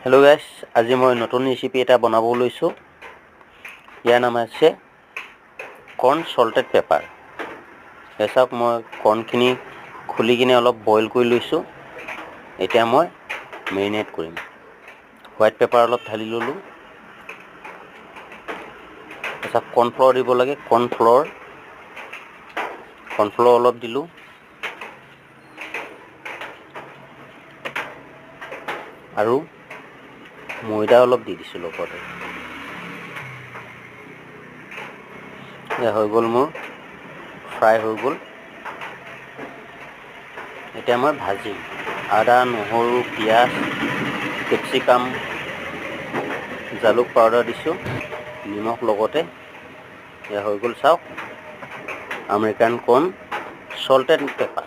Hello' গাইছ, আজি মই নতুন ৰেচিপি এটা বনাব লৈছোঁ। ইয়াৰ নাম আছে কৰ্ণ সল্টেড পেপাৰ। চাওক, মই কৰ্ণখিনি খুলি কিনে অলপ বইল কৰি লৈছোঁ। এতিয়া মই মেৰিনেট কৰিম। হোৱাইট পেপাৰ অলপ ঢালি ল'লোঁ। তাৰপিছত কৰ্ণফ্ল'ৰ দিব লাগে। কৰ্ণফ্ল'ৰ অলপ দিলোঁ। আৰু ময়দা অলপ দি দিছোঁ লগতে। এয়া হৈ গ'ল, মোৰ ফ্ৰাই হৈ গ'ল। এতিয়া মই ভাজিম। আদা, নহৰু, পিঁয়াজ, কেপচিকাম, জালুক পাউডাৰ দিছোঁ, নিমখ লগতে। এয়া হৈ গ'ল, চাওক, আমেৰিকান কৰ্ণ সল্টেড পেপাৰ।